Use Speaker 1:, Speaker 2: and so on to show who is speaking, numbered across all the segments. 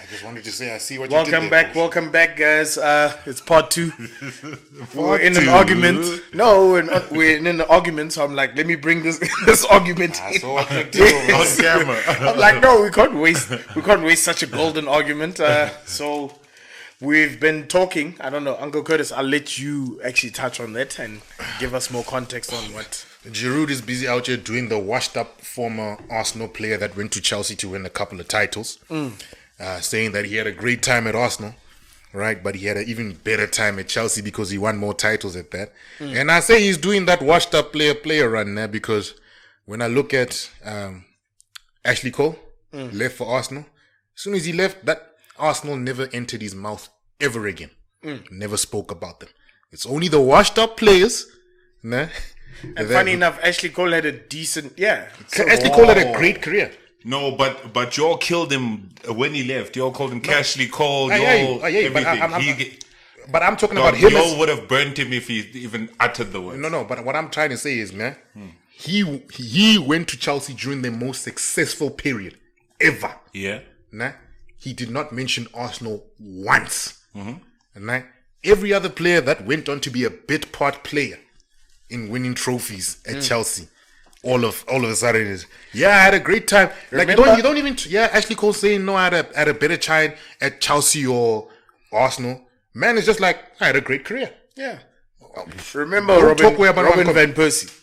Speaker 1: just wanted to say, I see what you did there.
Speaker 2: Welcome back, guys. It's part 2. We're in an argument. No, we're in an argument. So I'm like, let me bring this argument in.
Speaker 1: So on camera.
Speaker 2: I'm like, no, we can't waste such a golden argument. So we've been talking. I don't know, Uncle Curtis. I'll let you actually touch on that and give us more context on what.
Speaker 1: Giroud is busy out here doing the washed-up former Arsenal player that went to Chelsea to win a couple of titles, saying that he had a great time at Arsenal, right? But he had an even better time at Chelsea because he won more titles at that. And I say he's doing that washed-up player run there because when I look at Ashley Cole, left for Arsenal, as soon as he left, that Arsenal never entered his mouth ever again. Never spoke about them. It's only the washed-up players, nah?
Speaker 2: And funny enough, Ashley Cole had a decent,
Speaker 1: Ashley Cole had a great career.
Speaker 3: No, but y'all killed him when he left. Y'all called him Ashley Cole.
Speaker 1: But I'm talking about him.
Speaker 3: Y'all would have burnt him if he even uttered the word.
Speaker 1: No. But what I'm trying to say is, man, he went to Chelsea during the most successful period ever.
Speaker 3: Yeah.
Speaker 1: Nah, he did not mention Arsenal once. Nah, every other player that went on to be a bit part player in winning trophies at Chelsea, all of a sudden is I had a great time. Like you don't even Ashley Cole saying no, I had a better time at Chelsea or Arsenal. Man, it's just like I had a great career.
Speaker 2: Yeah. Remember Robin van Persie.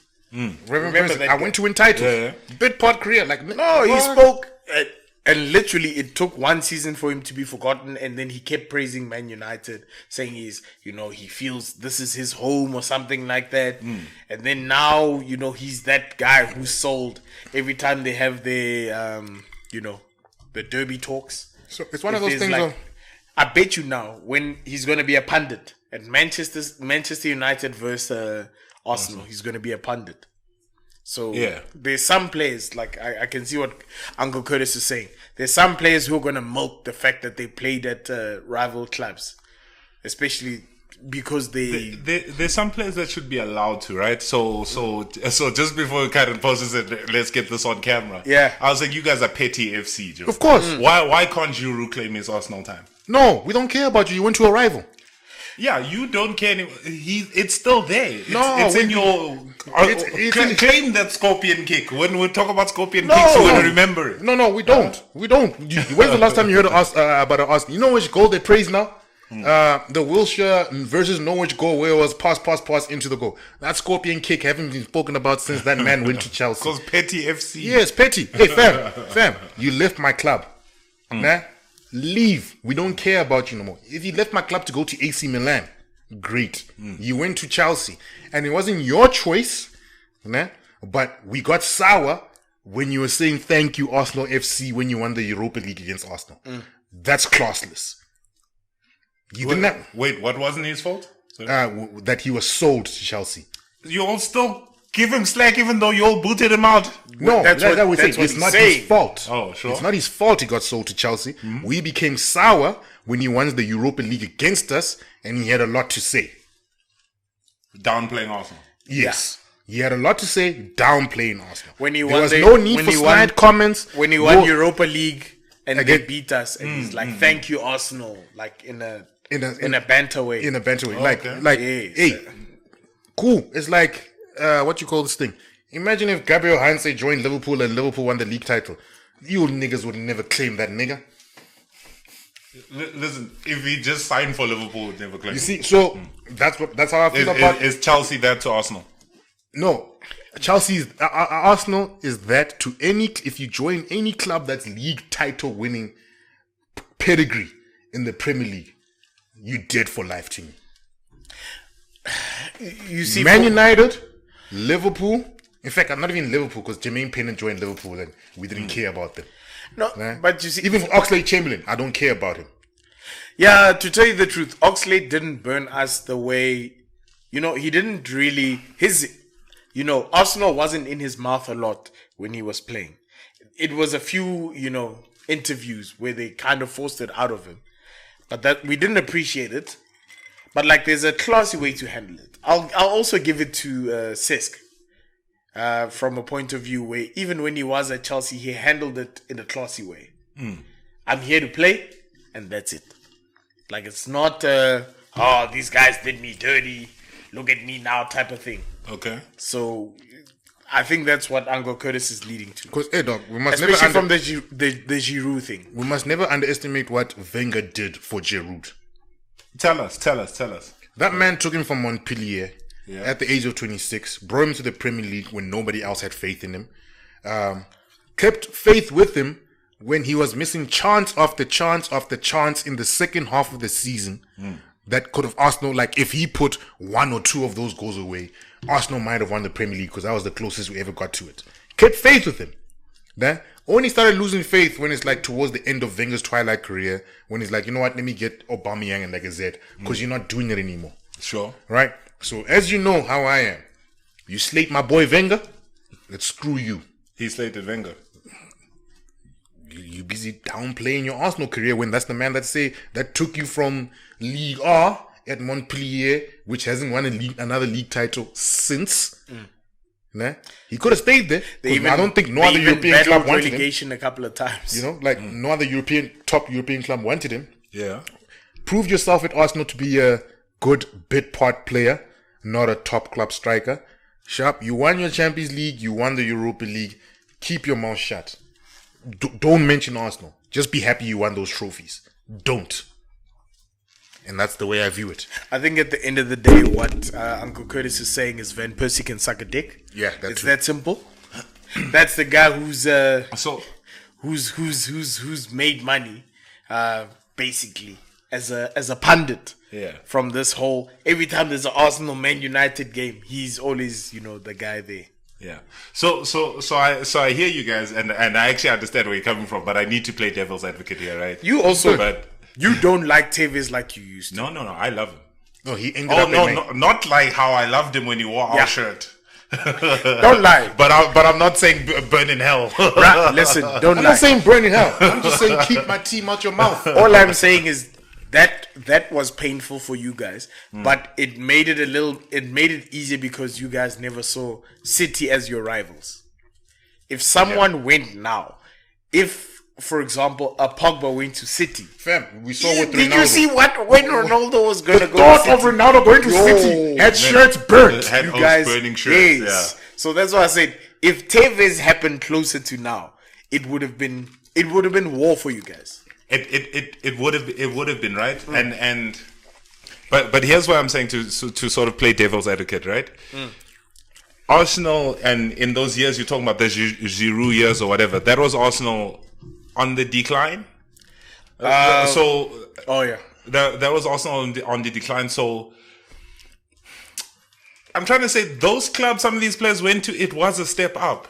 Speaker 1: Remember that I went to win titles. Bit part career. Like
Speaker 2: no, he spoke. And literally, it took one season for him to be forgotten, and then he kept praising Man United, saying he feels this is his home or something like that. And then now, he's that guy who's sold every time they have their, the derby talks.
Speaker 1: So it's one of those things.
Speaker 2: I bet you now, when he's going to be a pundit at Manchester United versus Arsenal, he's going to be a pundit. So there's some players, like I can see what Uncle Curtis is saying. There's some players who are going to milk the fact that they played at rival clubs, especially because
Speaker 3: there's some players that should be allowed to, right? So just before Karen poses it, let's get this on camera.
Speaker 2: Yeah,
Speaker 3: I was like, you guys are petty FC, Joe.
Speaker 1: Of course.
Speaker 3: Why can't Giroud claim his Arsenal time?
Speaker 1: No, we don't care about you. You went to a rival.
Speaker 3: Yeah, you don't care anymore. It's still there.
Speaker 1: It's
Speaker 3: in your... claim that scorpion kick. When we talk about scorpion kicks, we're going to remember it.
Speaker 1: No, we don't. We don't. When's the last time you heard us about Arsenal? You know which goal they praise now? The Wilshere versus Norwich goal where it was pass into the goal. That scorpion kick haven't been spoken about since that man went to Chelsea.
Speaker 3: Because petty FC.
Speaker 1: Yes, petty. Hey, fam, you left my club. Nah? Leave. We don't care about you no more. If you left my club to go to AC Milan, great. You went to Chelsea. And it wasn't your choice, nah? But we got sour when you were saying thank you, Arsenal FC, when you won the Europa League against Arsenal. That's classless.
Speaker 3: Wait, what wasn't his fault?
Speaker 1: That he was sold to Chelsea.
Speaker 3: You all still give him slack even though you all booted him out?
Speaker 1: No, that's what we say. It's not his fault.
Speaker 3: Oh, sure.
Speaker 1: It's not his fault he got sold to Chelsea. We became sour when he won the Europa League against us and he had a lot to say.
Speaker 3: Downplaying Arsenal.
Speaker 1: Yes. Yeah. He had a lot to say downplaying Arsenal.
Speaker 2: There
Speaker 1: was no need for snide comments.
Speaker 2: When he won Europa League and they beat us and he's like, thank you, Arsenal, like in a banter way.
Speaker 1: In a banter way.
Speaker 2: Yes.
Speaker 1: Hey, cool. It's like, what you call this thing? Imagine if Gabriel Heinze joined Liverpool and Liverpool won the league title. You niggas would never claim that nigga.
Speaker 3: Listen, if he just signed for Liverpool, would never claim.
Speaker 1: You see, so that's how I feel about.
Speaker 3: Is Chelsea that to Arsenal?
Speaker 1: No, Arsenal is that to any. If you join any club that's league title winning pedigree in the Premier League, you dead for life to me.
Speaker 2: You see,
Speaker 1: Man United, Liverpool. In fact, I'm not even Liverpool because Jermaine Pennant joined Liverpool and we didn't care about them.
Speaker 2: No, but you see,
Speaker 1: even Oxlade-Chamberlain, I don't care about him.
Speaker 2: Yeah, to tell you the truth, Oxlade didn't burn us the way, he didn't really, Arsenal wasn't in his mouth a lot when he was playing. It was a few, interviews where they kind of forced it out of him. But that we didn't appreciate it. But there's a classy way to handle it. I'll also give it to Cesc. From a point of view where even when he was at Chelsea, he handled it in a classy way. I'm here to play. and that's it. Like, it's not, these guys did me dirty, look at me now type of thing.
Speaker 3: Okay.
Speaker 2: So, I think that's what Uncle Curtis is leading to.
Speaker 1: Because, dog, we must
Speaker 2: Especially
Speaker 1: never
Speaker 2: from the Giroud thing.
Speaker 1: we must never underestimate what Wenger did for Giroud.
Speaker 3: Tell us.
Speaker 1: That man took him from Montpellier
Speaker 3: Yeah.
Speaker 1: at the age of 26, brought him to the Premier League when nobody else had faith in him, kept faith with him when he was missing chance after chance after chance in the second half of the season that could have Arsenal, like if he put one or two of those goals away, Arsenal might have won the Premier League because that was the closest we ever got to it. Kept faith with him. Then only started losing faith when it's like towards the end of Wenger's twilight career, when he's like, you know what, let me get Aubameyang and Lacazette because you're not doing it anymore.
Speaker 3: Sure.
Speaker 1: Right? So as you know how I am, you slate my boy Wenger, let's screw you.
Speaker 3: He slated Wenger.
Speaker 1: You busy downplaying your Arsenal career when that's the man that took you from League R at Montpellier, which hasn't won another league title since. Nah? He could have stayed there. I don't think no other European club wanted
Speaker 2: relegation a couple of times.
Speaker 1: him. You know, like no other top European club wanted him.
Speaker 3: Yeah.
Speaker 1: Prove yourself at Arsenal to be a good bit part player, not a top club striker. Sharp, you won your Champions League, you won the Europa League. Keep your mouth shut. Don't mention Arsenal. Just be happy you won those trophies. Don't. And that's the way I view it.
Speaker 2: I think at the end of the day, what Uncle Curtis is saying is Van Persie can suck a dick.
Speaker 1: Yeah, that's
Speaker 2: it's
Speaker 1: true.
Speaker 2: that simple. That's the guy who's made money, basically as a pundit.
Speaker 3: Yeah.
Speaker 2: From this whole, every time there's an Arsenal Man United game, he's always the guy there.
Speaker 3: Yeah. So I hear you guys, and I actually understand where you're coming from, but I need to play devil's advocate here, right?
Speaker 2: You also,
Speaker 3: but
Speaker 2: you don't like Tevez like you used to.
Speaker 3: no, I love him.
Speaker 1: No, he ended up
Speaker 3: Not like how I loved him when he wore our shirt.
Speaker 2: Don't lie.
Speaker 3: But I'm not saying burn in hell.
Speaker 2: Right, listen, don't
Speaker 1: I'm
Speaker 2: lie.
Speaker 1: not saying burn in hell. I'm just saying keep my team out your mouth.
Speaker 2: All I'm saying is that was painful for you guys, but it made it easier because you guys never saw City as your rivals. If someone went now, if for example a Pogba went to City,
Speaker 1: Fam, we saw what Ronaldo.
Speaker 2: did you see what when Ronaldo was gonna go
Speaker 1: Thought
Speaker 2: to
Speaker 1: of
Speaker 2: City?
Speaker 1: Ronaldo going to City had shirts burnt.
Speaker 3: Had
Speaker 2: You
Speaker 3: us
Speaker 2: guys,
Speaker 3: burning shirts.
Speaker 2: yes. So that's why I said if Tevez happened closer to now, it would have been war for you guys.
Speaker 3: It would have been right, but here's what I'm saying to sort of play devil's advocate, right? Arsenal, and in those years you're talking about the Giroud years or whatever, that was Arsenal on the decline. That was Arsenal on the decline. So I'm trying to say those clubs some of these players went to, it was a step up.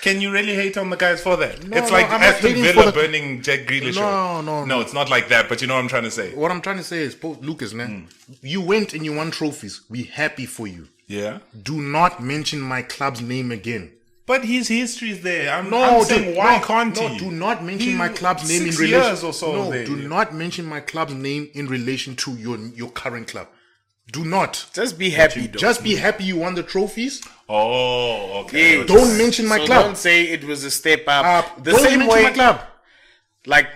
Speaker 3: Can you really hate on the guys for that? It's like Aston Villa burning Jack Grealish. No, it's not like that. But you know what I'm trying to say.
Speaker 1: What I'm trying to say is, Lucas, man, you went and you won trophies. We happy for you.
Speaker 3: Yeah.
Speaker 1: Do not mention my club's name again.
Speaker 3: But his history is there. I'm
Speaker 1: No,
Speaker 3: saying, why can't he?
Speaker 1: No, do not mention my club's name in
Speaker 3: 6
Speaker 1: relation.
Speaker 3: years or so
Speaker 1: No,
Speaker 3: there.
Speaker 1: do not mention my club's name in relation to your current club. Do not.
Speaker 2: Just be happy, though.
Speaker 1: Just be happy you won the trophies.
Speaker 3: Oh, okay.
Speaker 2: Yeah.
Speaker 1: Don't mention my club.
Speaker 2: Don't say it was a step up. The
Speaker 1: Don't
Speaker 2: same
Speaker 1: mention
Speaker 2: way,
Speaker 1: my club.
Speaker 2: like,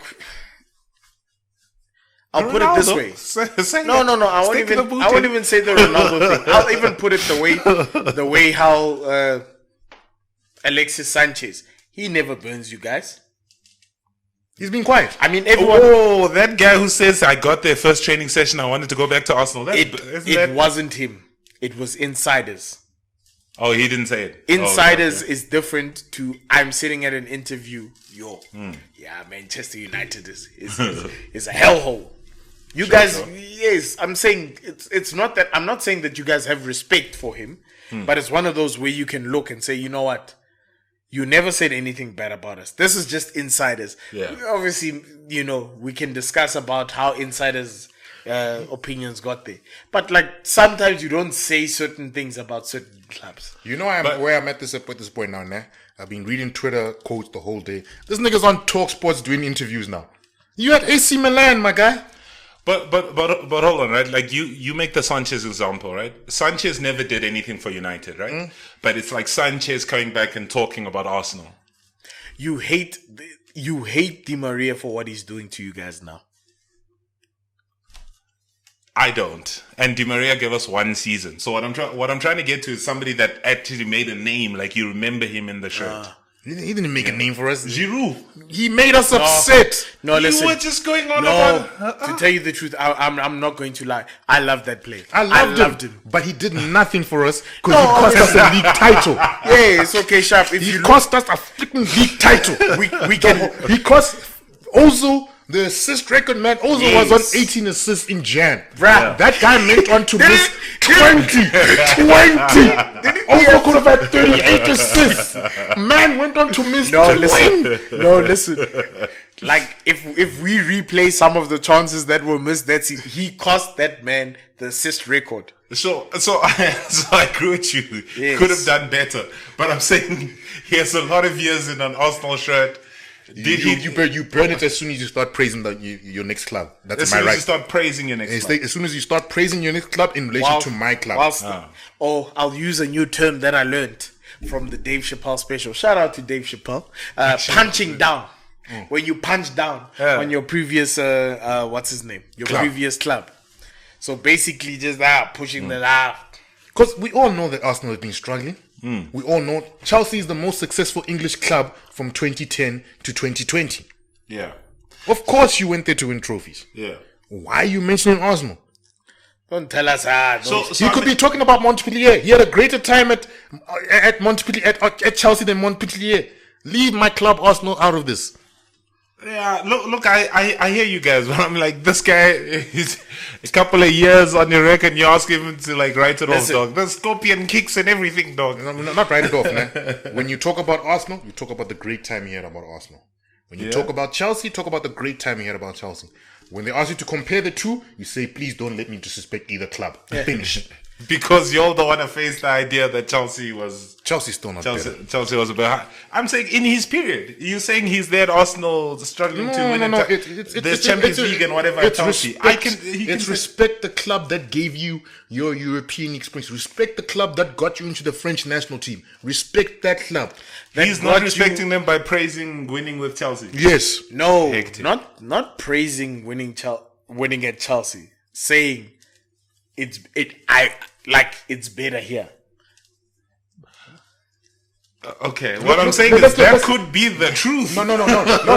Speaker 2: I'll put it this way. No. I won't even say the Ronaldo thing. I'll even put it the way how Alexis Sanchez. He never burns you guys.
Speaker 1: He's been quiet.
Speaker 2: I mean, everyone.
Speaker 3: Oh, that guy who says I got their first training session, I wanted to go back to Arsenal.
Speaker 2: It wasn't him. It was insiders.
Speaker 3: Oh, he didn't say it.
Speaker 2: Insiders is different to I'm sitting at an interview. Yeah, Manchester United is a hellhole. You guys, yes, I'm saying it's not that I'm not saying that you guys have respect for him, but it's one of those where you can look and say, you know what, you never said anything bad about us. This is just insiders.
Speaker 3: Yeah.
Speaker 2: Obviously, we can discuss about how insiders' opinions got there, but like sometimes you don't say certain things about certain clubs.
Speaker 1: You know where I'm at this point now, nah? I've been reading Twitter quotes the whole day. This nigga's on Talk Sports doing interviews now. You at AC Milan, my guy.
Speaker 3: But hold on, right? Like you make the Sanchez example, right? Sanchez never did anything for United, right? But it's like Sanchez coming back and talking about Arsenal.
Speaker 2: You hate Di Maria for what he's doing to you guys now.
Speaker 3: I don't. And Di Maria gave us one season. So what I'm trying to get to is somebody that actually made a name, like you remember him in the shirt.
Speaker 1: He didn't make a name for us.
Speaker 3: Giroud.
Speaker 1: He made us upset.
Speaker 2: No, listen.
Speaker 3: You were just going on
Speaker 2: about... To tell you the truth, I'm not going to lie. I love that player.
Speaker 1: I loved him. But he did nothing for us because he cost us a league title.
Speaker 2: Yeah, it's okay, Sharp. If
Speaker 1: He cost us a freaking league title.
Speaker 2: we can...
Speaker 1: He cost Ozil the assist record, man. Ozil was on 18 assists in Jan.
Speaker 2: Bruh.
Speaker 1: That guy went on to miss 20. Ozil could have had 38 assists. Man went on to miss 20.
Speaker 2: Listen. Like, if we replay some of the chances that were missed, he cost that man the assist record.
Speaker 3: So I agree with you.
Speaker 2: Yes.
Speaker 3: Could have done better. But I'm saying he has a lot of years in an Arsenal shirt.
Speaker 1: You burn it as soon as you start praising your next club. That's
Speaker 3: as
Speaker 1: my
Speaker 3: soon
Speaker 1: right.
Speaker 3: as you start praising your next club.
Speaker 1: As soon as you start praising your next club in relation to my club.
Speaker 2: I'll use a new term that I learned from the Dave Chappelle special. Shout out to Dave Chappelle. Punching down. When you punch down on your previous what's his name? Your previous club. So basically just pushing that out.
Speaker 1: Because we all know that Arsenal has been struggling. We all know Chelsea is the most successful English club from 2010 to 2020.
Speaker 3: Yeah.
Speaker 1: Of course you went there to win trophies.
Speaker 3: Yeah.
Speaker 1: Why are you mentioning Arsenal?
Speaker 2: Don't tell us
Speaker 1: You could be talking about Montpellier. He had a greater time at Montpellier at Chelsea than Montpellier. Leave my club Arsenal out of this.
Speaker 3: Yeah, look, I hear you guys, but I'm like, this guy is a couple of years on your record, and you ask him to like write it off, dog. The scorpion kicks and everything, dog.
Speaker 1: No, not write it off, man. When you talk about Arsenal, you talk about the great time you had about Arsenal. When you talk about Chelsea, talk about the great time you had about Chelsea. When they ask you to compare the two, you say, please don't let me disrespect either club. Finish.
Speaker 3: Because you all don't want to face the idea that Chelsea's
Speaker 1: still not better.
Speaker 3: Chelsea was a bit high. I'm saying in his period. You're saying he's there at Arsenal struggling to win the Champions League and whatever at Chelsea.
Speaker 1: Respect the club that gave you your European experience. Respect the club that got you into the French national team. Respect that club.
Speaker 3: He's not respecting them by praising winning with Chelsea.
Speaker 1: Yes.
Speaker 2: No, not praising winning at Chelsea. Saying it's better here.
Speaker 3: Okay, what I'm saying is that could be the truth.
Speaker 1: No,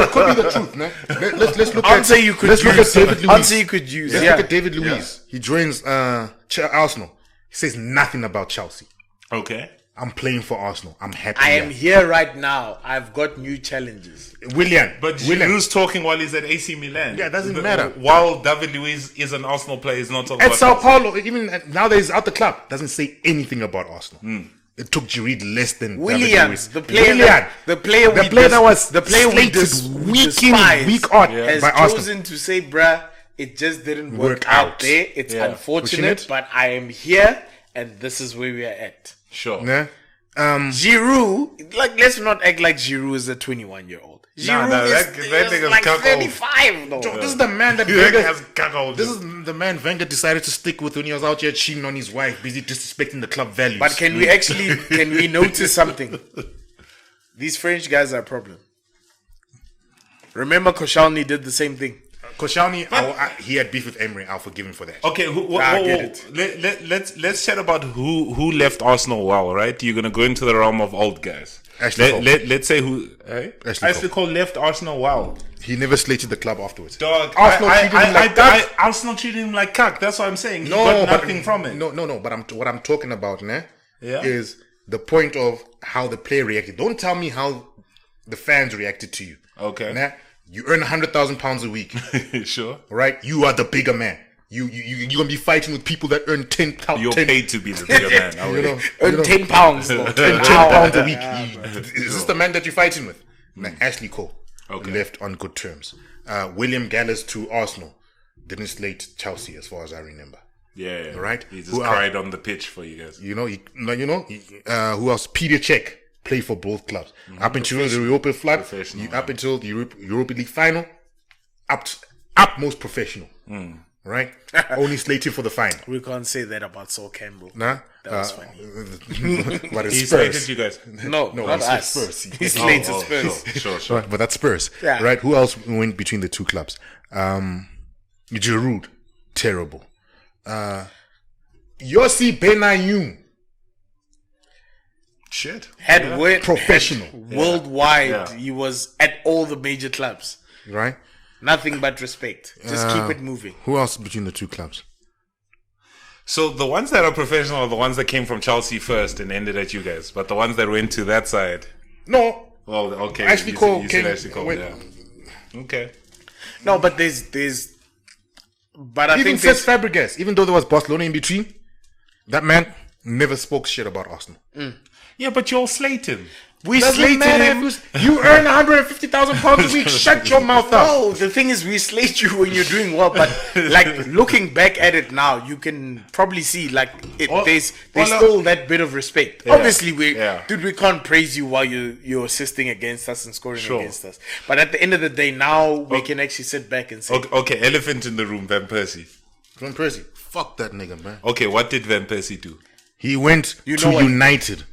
Speaker 1: it could be the truth, man. Let's look at David Luiz.
Speaker 2: Answer you could use.
Speaker 1: Let's look at David Luiz. He joins Arsenal. He says nothing about Chelsea.
Speaker 3: Okay.
Speaker 1: I'm playing for Arsenal. I'm happy.
Speaker 2: I am here right now. I've got new challenges.
Speaker 3: But Giroud's talking while he's at AC Milan.
Speaker 1: Yeah, it doesn't matter.
Speaker 3: While David Luiz is an Arsenal player, he's not talking
Speaker 1: about Sao
Speaker 3: Chelsea.
Speaker 1: Paulo, even now that he's out the club, doesn't say anything about Arsenal. It took Giroud less than
Speaker 2: Willian,
Speaker 1: the player that was week in, week out
Speaker 2: has
Speaker 1: by
Speaker 2: chosen to say, bruh, it just didn't work out there. It's unfortunate, but I am here, and this is where we are at.
Speaker 3: Sure.
Speaker 1: Yeah.
Speaker 2: Giroud, let's not act like Giroud is a 21-year-old. Giroud is like 35. No.
Speaker 1: This is the man that This is the man Wenger decided to stick with when he was out here cheating on his wife, busy disrespecting the club values.
Speaker 2: But can we notice something? These French guys are a problem. Remember, Koscielny did the same thing.
Speaker 1: Koscielny, he had beef with Emery. I'll forgive him for that.
Speaker 3: Okay, let's chat about who left Arsenal well, right? You're gonna go into the realm of old guys. Let's say who. Ashley Cole left Arsenal well.
Speaker 1: He never slated the club afterwards.
Speaker 3: Dog, Arsenal treated him like cuck. That's what I'm saying. He got nothing from it.
Speaker 1: No. But what I'm talking about, is the point of how the player reacted. Don't tell me how the fans reacted to you.
Speaker 3: Okay.
Speaker 1: Nah? You earn £100,000 a week.
Speaker 3: Sure.
Speaker 1: Right? You are the bigger man. You're gonna be fighting with people that earn 10 pounds.
Speaker 3: You're paid to be the bigger man.
Speaker 2: Earn 10 pounds. Though.
Speaker 1: 10 pounds a week. Is this the man that you're fighting with? Ashley Cole left on good terms. William Gallas to Arsenal didn't slate Chelsea as far as I remember.
Speaker 3: Yeah.
Speaker 1: Right.
Speaker 3: He just cried on the pitch for you guys.
Speaker 1: Who else? Peter Cech played for both clubs up until the Europa flag, up until the Europa League final, utmost professional. Right? Only slated for the final.
Speaker 2: We can't say that about Sol Campbell.
Speaker 1: Nah?
Speaker 2: That was funny.
Speaker 1: But it's
Speaker 3: he
Speaker 1: Spurs.
Speaker 3: slated you guys.
Speaker 2: No, not us.
Speaker 1: Spurs.
Speaker 2: He slated Spurs.
Speaker 3: Sure.
Speaker 1: Right, but that's Spurs.
Speaker 2: Yeah.
Speaker 1: Right? Who else went between the two clubs? Giroud, terrible. Yossi Benayoun.
Speaker 3: Shit.
Speaker 1: Professional.
Speaker 2: Worldwide.
Speaker 3: Yeah.
Speaker 2: He was at all the major clubs.
Speaker 1: Right?
Speaker 2: Nothing but respect. Just keep it moving.
Speaker 1: Who else between the two clubs?
Speaker 3: So the ones that are professional are the ones that came from Chelsea first and ended at you guys. But the ones that went to that side.
Speaker 1: No.
Speaker 3: Well, okay.
Speaker 1: Ashley Cole.
Speaker 3: Yeah. Okay.
Speaker 2: No, but but I
Speaker 1: Even
Speaker 2: think
Speaker 1: Cesc Fabregas, even though there was Barcelona in between, that man never spoke shit about Arsenal.
Speaker 3: Yeah, but you all slate him.
Speaker 2: we
Speaker 1: Doesn't
Speaker 2: slated
Speaker 1: matter
Speaker 2: him.
Speaker 1: if you earn 150,000 pounds a week. Shut your mouth up.
Speaker 2: No, the thing is, we slate you when you're doing well, but like looking back at it now, you can probably see like there's still that bit of respect.
Speaker 3: Yeah.
Speaker 2: Obviously, we can't praise you while you're assisting against us and scoring against us. But at the end of the day, now we can actually sit back and say,
Speaker 3: Okay, elephant in the room, Van Persie.
Speaker 1: Van Persie, fuck that nigga, man.
Speaker 3: Okay, what did Van Persie do?
Speaker 1: He went to United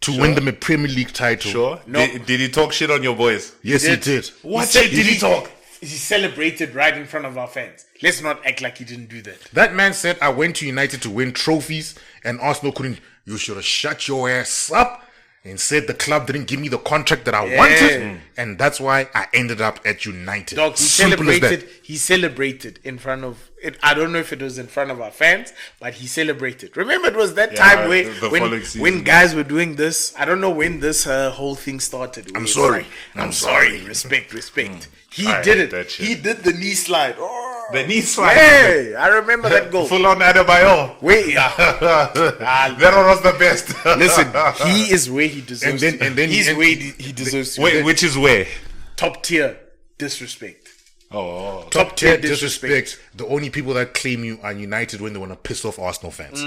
Speaker 1: to win them a Premier League title.
Speaker 3: Sure.
Speaker 2: No.
Speaker 3: Did he talk shit on your boys?
Speaker 1: Yes, he did.
Speaker 3: What shit did he talk?
Speaker 2: He celebrated right in front of our fans. Let's not act like he didn't do that.
Speaker 1: That man said, I went to United to win trophies and Arsenal couldn't. You should have shut your ass up and said the club didn't give me the contract that I wanted. And that's why I ended up at United.
Speaker 2: Dog, he celebrated in front of it. I don't know if it was in front of our fans, but he celebrated. Remember, it was that time when guys were doing this. I don't know when this whole thing started.
Speaker 1: I'm sorry.
Speaker 2: I'm sorry. Respect. He did it. He did the knee slide. Oh.
Speaker 3: The knee slide.
Speaker 2: Hey, I remember that goal.
Speaker 3: Full on Adebayo.
Speaker 2: Wait,
Speaker 3: That one was the best.
Speaker 2: Listen, he is where he deserves to be.
Speaker 1: And then
Speaker 2: he's where he deserves to be.
Speaker 3: Wait, which is where?
Speaker 2: Top tier disrespect.
Speaker 3: Oh.
Speaker 1: Top tier disrespect. The only people that claim you are United when they want to piss off Arsenal fans.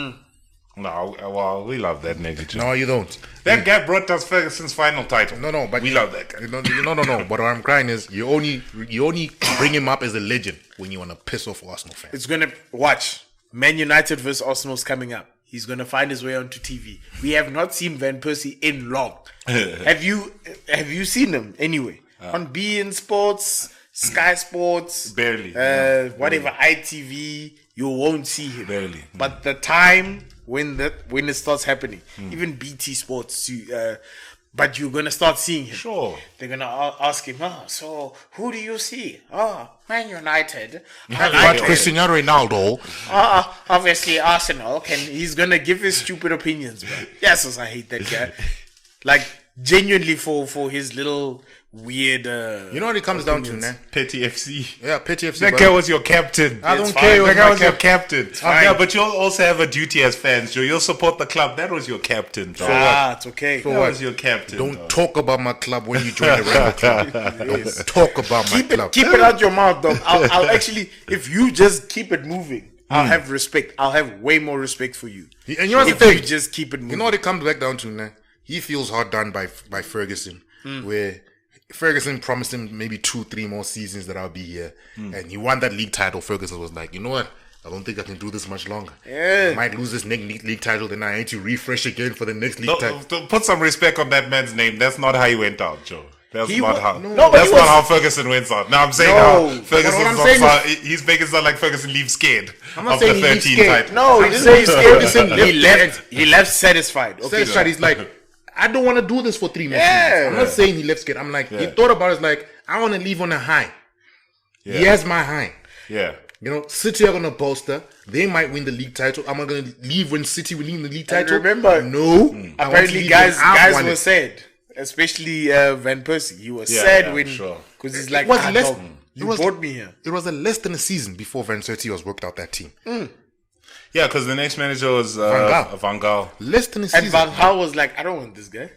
Speaker 3: No, well, we love that nigga too.
Speaker 1: No, you don't.
Speaker 3: That guy brought us Ferguson's final title.
Speaker 1: No, but
Speaker 3: we love that guy.
Speaker 1: No. But what I'm crying is you only bring him up as a legend when you want to piss off Arsenal fans.
Speaker 2: It's gonna watch Man United versus Arsenal's coming up. He's gonna find his way onto TV. We have not seen Van Persie in long. Have you seen him anyway on beIN Sports, Sky Sports,
Speaker 3: barely,
Speaker 2: whatever ITV? You won't see him
Speaker 3: barely.
Speaker 2: But the time when it starts happening, even BT Sports, but you're gonna start seeing him.
Speaker 3: Sure,
Speaker 2: they're gonna ask him. So who do you see? Man United.
Speaker 1: But Cristiano Ronaldo.
Speaker 2: Obviously Arsenal. He's gonna give his stupid opinions, man. Yes, I hate that guy. Like genuinely for his little weird.
Speaker 1: You know what it comes down to, man?
Speaker 3: Petty FC.
Speaker 1: Yeah, Petty FC.
Speaker 3: That guy was your captain.
Speaker 1: I don't care.
Speaker 3: That guy was your captain. Yeah, but you'll also have a duty as fans, Joe. You'll support the club. That was your captain.
Speaker 2: It's okay.
Speaker 3: That was your captain.
Speaker 1: Don't talk about my club when you join the Rainbow Club. Don't talk about my club.
Speaker 2: Keep it out your mouth, dog. I'll actually, if you just keep it moving, I'll have respect. I'll have way more respect for you.
Speaker 1: And you know
Speaker 2: if you just keep it moving.
Speaker 1: You know what it comes back down to, man? He feels hard done by Ferguson, where Ferguson promised him maybe 2-3 more seasons that I'll be here, and he won that league title. Ferguson was like, you know what? I don't think I can do this much longer. I might lose this next league title, then I need to refresh again for the next league title.
Speaker 3: Put some respect on that man's name. That's not how he went out, Joe. That's not how Ferguson went out. Now I'm saying how Ferguson he's making it sound like Ferguson leaves scared of the 13 title.
Speaker 2: No, he didn't say scared. He left satisfied. Okay,
Speaker 1: satisfied. He's like, I don't want to do this for 3 more seasons. I'm not saying he left scared. I'm like, he thought about it as like, I want to leave on a high. He has my high.
Speaker 3: Yeah.
Speaker 1: You know, City are going to bolster. They might win the league title. Am I going to leave when City win the league title?
Speaker 2: Remember,
Speaker 1: no.
Speaker 2: Apparently, guys were sad. Especially Van Persie. He was sad when, because he's like, you brought me here.
Speaker 1: It was less than a season before Van Persie was worked out that team.
Speaker 3: Yeah, because the next manager was Van Gaal.
Speaker 1: Less than a season.
Speaker 2: And Van Gaal was like, I don't want this guy.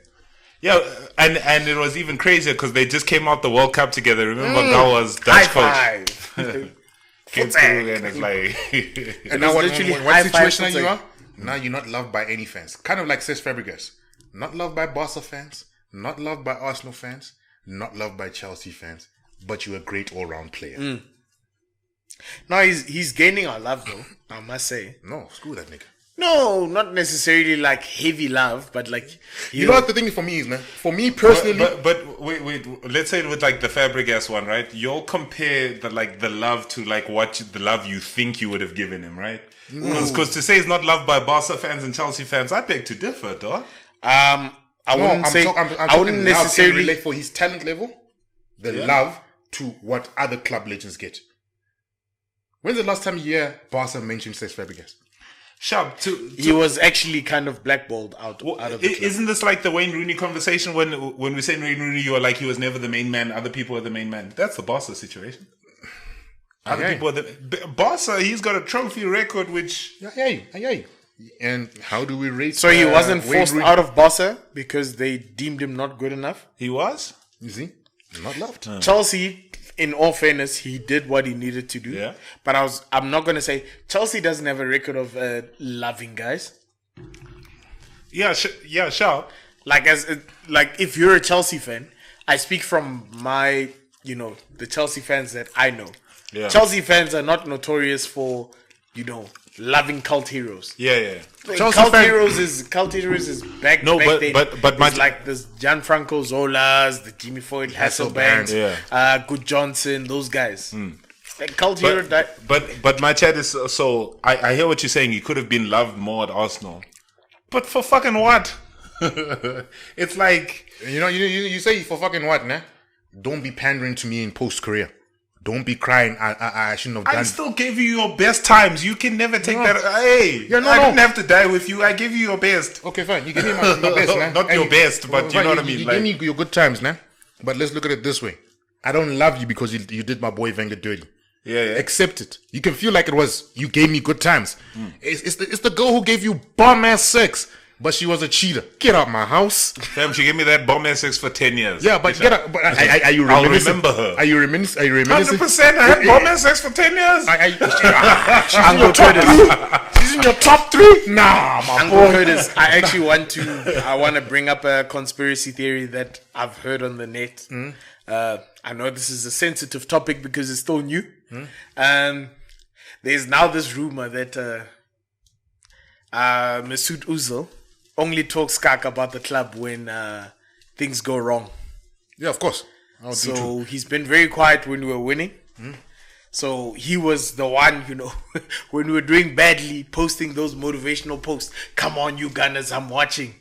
Speaker 3: Yeah, and it was even crazier because they just came out the World Cup together. Remember, Van Gaal was Dutch coach. Came through and it's like...
Speaker 1: and now what situation are you on? Now you're not loved by any fans. Kind of like Cesc Fabregas. Not loved by Barca fans. Not loved by Arsenal fans. Not loved by Chelsea fans. But you're a great all-round player.
Speaker 2: No, he's gaining our love though, I must say.
Speaker 1: No, screw that nigga.
Speaker 2: No, not necessarily like heavy love, but like
Speaker 1: you know what the thing for me is, man. For me personally,
Speaker 3: but wait. Let's say with like the Fabregas one, right? You'll compare the love to like the love you think you would have given him, right? Because to say he's not loved by Barca fans and Chelsea fans, I beg to differ, dog.
Speaker 2: I wouldn't necessarily
Speaker 1: relate for his talent level, love to what other club legends get. When's the last time you hear Barca mention Cesc Fabregas?
Speaker 2: He was actually kind of blackballed out of the club.
Speaker 3: Isn't this like the Wayne Rooney conversation when we say Wayne Rooney, you are like he was never the main man, other people are the main man? That's the Barca situation. Other people are the Barca. He's got a trophy record, which
Speaker 1: And how do we rate?
Speaker 2: So he wasn't forced out of Barca because they deemed him not good enough.
Speaker 3: He was.
Speaker 1: You see, not loved.
Speaker 2: Chelsea, in all fairness, he did what he needed to do.
Speaker 3: Yeah.
Speaker 2: But I'm not going to say Chelsea doesn't have a record of loving guys.
Speaker 3: Yeah, sure.
Speaker 2: Like if you're a Chelsea fan, I speak from my, the Chelsea fans that I know.
Speaker 3: Yeah.
Speaker 2: Chelsea fans are not notorious for, loving cult heroes.
Speaker 3: Yeah.
Speaker 2: Cult heroes is back.
Speaker 3: No,
Speaker 2: back
Speaker 3: but
Speaker 2: it's like this Gianfranco Zolas, the Jimmy Floyd Hasselbanks, Good Johnson, those guys. Like cult hero.
Speaker 3: But my chat is so. I hear what you're saying. He could have been loved more at Arsenal, but for fucking what? It's like
Speaker 1: you say for fucking what, nah? Don't be pandering to me in post career. Don't be crying. I shouldn't have done.
Speaker 3: I still gave you your best times. You can never take that. Hey, I didn't have to die with you. I gave you your best.
Speaker 1: Okay, fine. You give me my best, man.
Speaker 3: Not your best, but you know what I mean.
Speaker 1: You give me your good times, man. But let's look at it this way. I don't love you because you did my boy Wenger dirty.
Speaker 3: Yeah.
Speaker 1: Accept it. You can feel like it was you gave me good times. It's the girl who gave you bomb ass sex. But she was a cheater. Get out my house.
Speaker 3: Fam, she gave me that bomb ass sex for 10 years.
Speaker 1: Yeah, but get out. But are you
Speaker 3: I'll remember her.
Speaker 1: Are you reminiscing?
Speaker 3: 100%. I had bomb ass sex for 10 years.
Speaker 2: She's in your top 3? Nah, my boy. Curtis, I want to bring up a conspiracy theory that I've heard on the net. I know this is a sensitive topic because it's still new. There's now this rumor that Mesut Ozil only talks cack about the club when things go wrong.
Speaker 1: Yeah, of course.
Speaker 2: So he's been very quiet when we were winning. So he was the one, when we were doing badly, posting those motivational posts. Come on, you Gunners, I'm watching.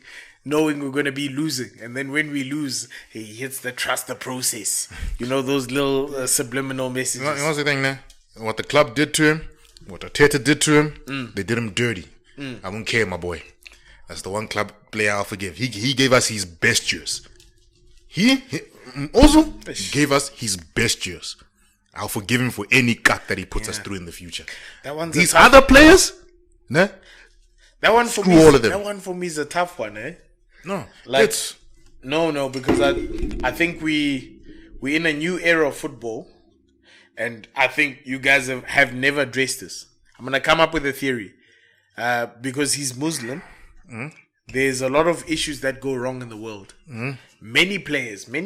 Speaker 2: Knowing we're going to be losing. And then when we lose, he hits the trust the process. Those little subliminal messages.
Speaker 1: You know what's the thing, man? What the club did to him, what Arteta did to him, they did him dirty. I won't care, my boy. That's the one club player I'll forgive. He gave us his best years. Ozil gave us his best years. I'll forgive him for any cut that he puts us through in the future. These other players, nah?
Speaker 2: That one for me.
Speaker 1: All of them.
Speaker 2: That one for me is a tough one, eh?
Speaker 1: No,
Speaker 2: no, because I think we're in a new era of football, and I think you guys have never addressed this. I'm gonna come up with a theory. Because he's Muslim, there's a lot of issues that go wrong in the world. Many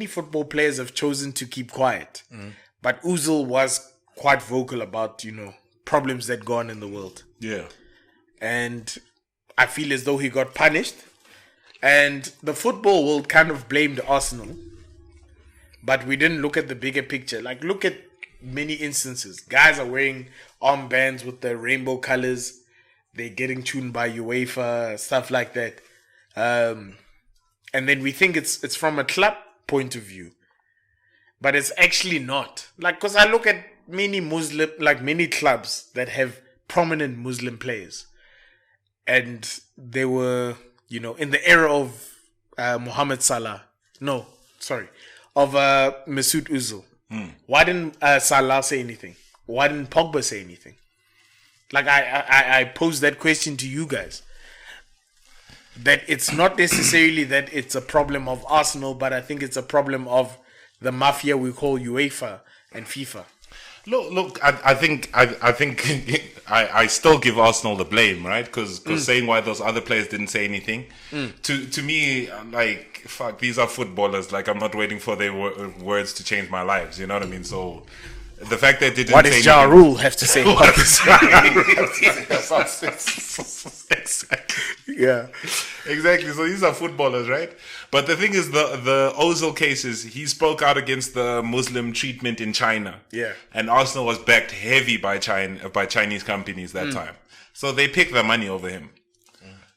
Speaker 2: football players have chosen to keep quiet. But Ozil was quite vocal about, problems that go on in the world.
Speaker 3: Yeah.
Speaker 2: And I feel as though he got punished. And the football world kind of blamed Arsenal. But we didn't look at the bigger picture. Like, look at many instances. Guys are wearing armbands with the rainbow colors. They're getting tuned by UEFA, stuff like that. And then we think it's from a club point of view. But it's actually not. Like, because I look at many clubs that have prominent Muslim players. And they were, in the era of Mohamed Salah. No, sorry. Of Mesut Ozil. Why didn't Salah say anything? Why didn't Pogba say anything? Like, I posed that question to you guys. That it's not necessarily that it's a problem of Arsenal, but I think it's a problem of the mafia we call UEFA and FIFA.
Speaker 3: Look. I think I still give Arsenal the blame, right? Because saying why those other players didn't say anything, to me, I'm like, fuck, these are footballers. Like, I'm not waiting for their words to change my lives. You know what I mean? So the fact that they didn't
Speaker 2: What
Speaker 3: say
Speaker 2: does Ja
Speaker 3: anything-
Speaker 2: Rule have to say about this? Yeah.
Speaker 3: Exactly. So these are footballers, right? But the thing is, the Ozil cases, he spoke out against the Muslim treatment in China.
Speaker 2: Yeah.
Speaker 3: And Arsenal was backed heavy by Chinese companies that time. So they picked their money over him.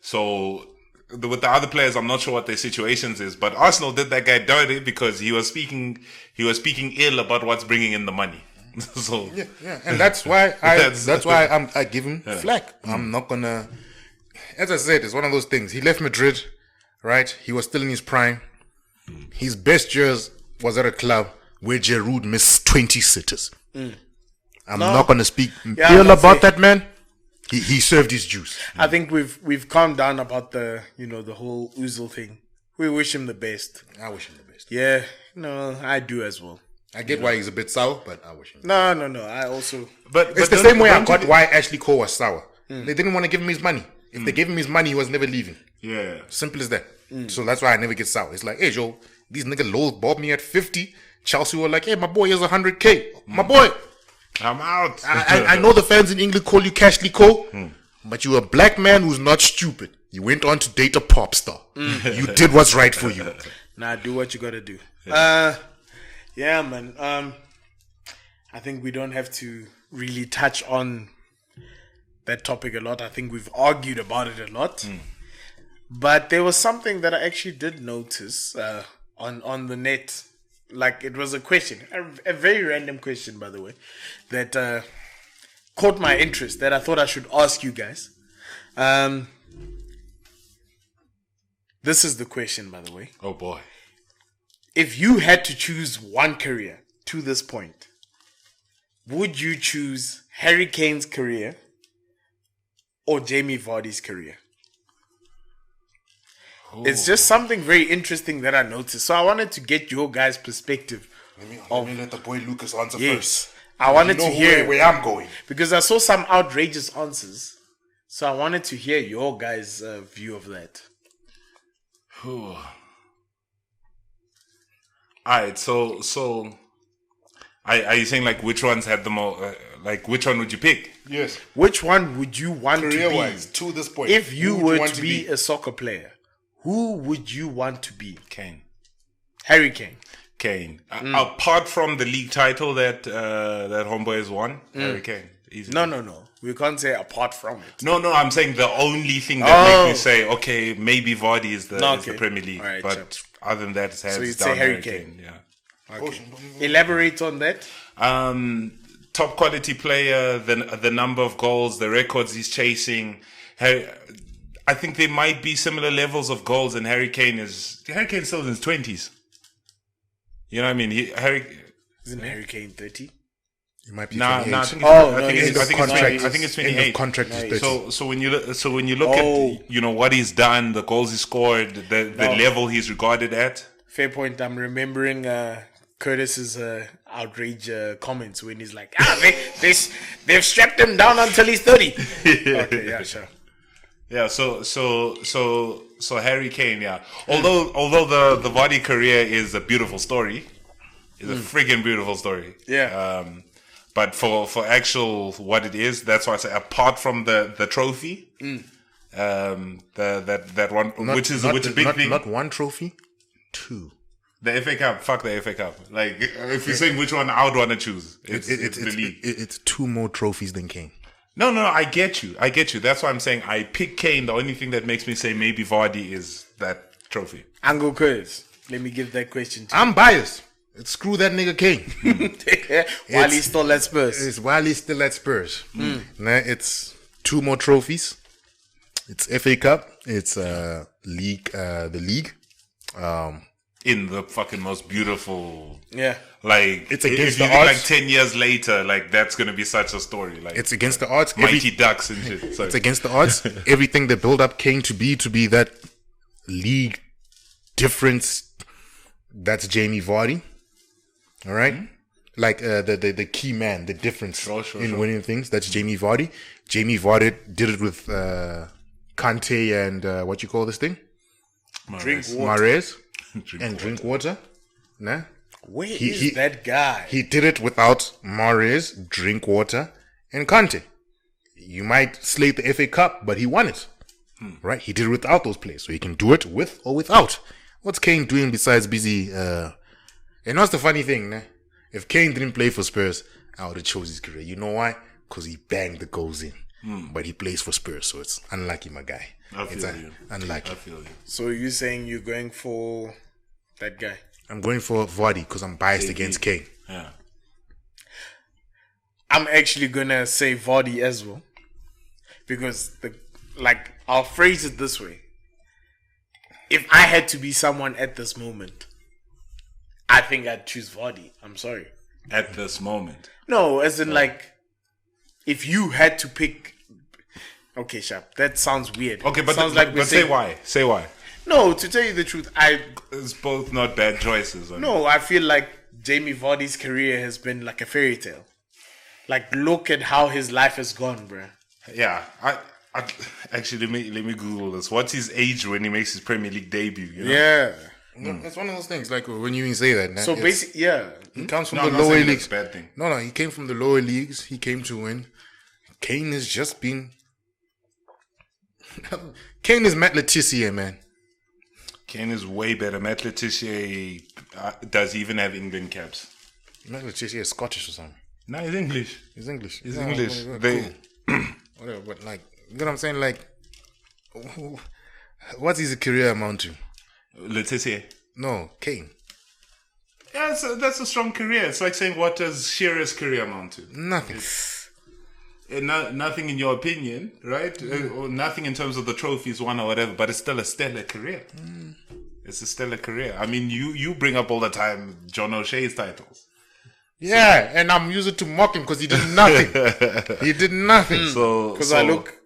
Speaker 3: So with the other players, I'm not sure what their situations is, but Arsenal did that guy dirty because he was speaking ill about what's bringing in the money. So
Speaker 1: yeah, and that's why I give him flack. I'm not gonna. As I said, it's one of those things. He left Madrid, right? He was still in his prime. His best years was at a club where Giroud missed 20 sitters. I'm not gonna speak ill about that man. He served his juice.
Speaker 2: I think we've calmed down about the whole Ozil thing. We wish him the best.
Speaker 1: I wish him the best.
Speaker 2: Yeah, no, I do as well.
Speaker 1: I get why he's a bit sour, but I wish him.
Speaker 2: No. I also.
Speaker 3: but
Speaker 1: It's the same way I got why Ashley Cole was sour. They didn't want to give him his money. If they gave him his money, he was never leaving.
Speaker 3: Yeah.
Speaker 1: Simple as that. So that's why I never get sour. It's like, hey, Joe, these niggas lows bought me at 50. Chelsea were like, hey, my boy, here's 100K. My boy.
Speaker 3: I'm out.
Speaker 1: I know the fans in England call you Cashley Cole, but you're a black man who's not stupid. You went on to date a pop star. You did what's right for you.
Speaker 2: Nah, do what you gotta do. Yeah, man. I think we don't have to really touch on that topic a lot. I think we've argued about it a lot. But there was something that I actually did notice on the net. Like, it was a question, a very random question, by the way, that caught my interest, that I thought I should ask you guys. This is the question, by the way.
Speaker 3: Oh boy.
Speaker 2: If you had to choose one career to this point, would you choose Harry Kane's career or Jamie Vardy's career? It's just something very interesting that I noticed. So I wanted to get your guys' perspective.
Speaker 1: Let me let the boy Lucas answer
Speaker 2: Yes.
Speaker 1: first.
Speaker 2: I wanted to hear
Speaker 1: where I'm going.
Speaker 2: because I saw some outrageous answers. So I wanted to hear your guys' view of that.
Speaker 3: Alright, so are you saying like which ones had the more like which one would you pick?
Speaker 1: Yes.
Speaker 2: Which one would you want to
Speaker 1: Career-wise,
Speaker 2: be
Speaker 1: to this point.
Speaker 2: if you
Speaker 1: who would
Speaker 2: were
Speaker 1: want
Speaker 2: to be a soccer player? Who would you want to be?
Speaker 3: Kane.
Speaker 2: Harry Kane.
Speaker 3: Kane. Apart from the league title that homeboy has won, Harry Kane. Easily.
Speaker 2: No. We can't say apart from it.
Speaker 3: No, I'm saying the only thing that makes me say, okay, maybe Vardy is the Premier League.
Speaker 2: All right,
Speaker 3: but
Speaker 2: sure.
Speaker 3: other than that, it's hands
Speaker 2: So you'd
Speaker 3: down
Speaker 2: say Harry Kane.
Speaker 3: Yeah.
Speaker 2: Okay. Elaborate on that.
Speaker 3: Top quality player, the number of goals, the records he's chasing. I think there might be similar levels of goals, and Harry Kane's still in his 20s. You know what I mean?
Speaker 2: Isn't Harry Kane 30?
Speaker 1: It might be
Speaker 3: Nah,
Speaker 1: 28.
Speaker 3: I think it's 28.
Speaker 1: End of contract is 30.
Speaker 3: So when you look at what he's done, the goals he scored, the level he's regarded at.
Speaker 2: Fair point. I'm remembering Curtis's outrage comments when he's like, they've strapped him down until he's 30. Okay, yeah, sure.
Speaker 3: Yeah, so Harry Kane, yeah. Although the Vardy career is a beautiful story, it's a friggin' beautiful story.
Speaker 2: Yeah.
Speaker 3: But for actual what it is, that's why I say apart from the trophy, that one which is a big thing.
Speaker 1: Not one trophy, two.
Speaker 3: The FA Cup, fuck the FA Cup. Like if you're saying which one I would want to choose, it's the league.
Speaker 1: It's two more trophies than Kane.
Speaker 3: No, I get you. That's why I'm saying I pick Kane. The only thing that makes me say maybe Vardy is that trophy.
Speaker 2: Uncle Curtis, let me give that question to
Speaker 1: I'm biased. Screw that nigga Kane.
Speaker 2: you. While he's still at Spurs.
Speaker 1: It's while he's still at Spurs. Nah, it's two more trophies. It's FA Cup. It's league. The league.
Speaker 3: In the fucking most beautiful.
Speaker 2: Yeah.
Speaker 3: Like
Speaker 1: It's against
Speaker 3: if you
Speaker 1: the
Speaker 3: think,
Speaker 1: odds.
Speaker 3: like 10 years later, like that's gonna be such a story. Like
Speaker 1: It's against the odds.
Speaker 3: Mighty Ducks and shit. Sorry.
Speaker 1: It's against the odds. Everything they build up Kane to be that league difference. That's Jamie Vardy. All right, like the key man, the difference in winning things. That's Jamie Vardy. Jamie Vardy did it with Kante and what you call this thing?
Speaker 2: Drink water.
Speaker 1: Mahrez and drink water. Nah,
Speaker 2: Where is that guy?
Speaker 1: He did it without Mahrez, Drinkwater, and Kante. You might slate the FA Cup, but he won it. Right? He did it without those players. So he can do it with or without. What's Kane doing besides busy? And what's the funny thing? Nah? If Kane didn't play for Spurs, I would have chose his career. You know why? Because he banged the goals in. But he plays for Spurs, so it's unlucky, my guy.
Speaker 3: I feel you.
Speaker 1: Unlucky.
Speaker 3: I feel you.
Speaker 2: So you're saying you're going for that guy?
Speaker 1: I'm going for Vardy because I'm biased against Kane.
Speaker 3: Yeah.
Speaker 2: I'm actually gonna say Vardy as well, because I'll phrase it this way: if I had to be someone at this moment, I think I'd choose Vardy. I'm sorry.
Speaker 3: At this moment.
Speaker 2: No, as in if you had to pick. Okay, Sharp. That sounds weird.
Speaker 3: Okay, but
Speaker 2: sounds
Speaker 3: say why. Say why.
Speaker 2: No, to tell you the truth,
Speaker 3: It's both not bad choices.
Speaker 2: I feel like Jamie Vardy's career has been like a fairy tale. Like, look at how his life has gone, bruh.
Speaker 3: Yeah, I actually let me Google this. What's his age when he makes his Premier League debut? You know?
Speaker 2: Yeah.
Speaker 1: It's one of those things, like when you even say that.
Speaker 2: So basically, yeah.
Speaker 1: He comes from
Speaker 3: No,
Speaker 1: the
Speaker 3: I'm not
Speaker 1: lower
Speaker 3: saying
Speaker 1: leagues.
Speaker 3: that's a bad thing.
Speaker 1: No, he came from the lower leagues. He came to win. Kane has just been. Kane is Matt Letizia, man.
Speaker 3: Kane is way better. Matt Letizia does he even have England caps?
Speaker 1: Matt Letizia is Scottish or something.
Speaker 3: No, he's English.
Speaker 1: He's English.
Speaker 3: He's English.
Speaker 1: Whatever, but like, you know what I'm saying? Like, what's his career amount to?
Speaker 3: Letizia.
Speaker 1: No, Kane.
Speaker 3: Yeah, that's a strong career. It's like saying, what does Shearer's career amount to?
Speaker 1: Nothing.
Speaker 3: Nothing in your opinion, right? Or nothing in terms of the trophies won or whatever, but it's still a stellar career. It's a stellar career. I mean, you bring up all the time John O'Shea's titles.
Speaker 1: Yeah, and I'm using it to mock him because he did nothing. He did nothing.
Speaker 2: Because I look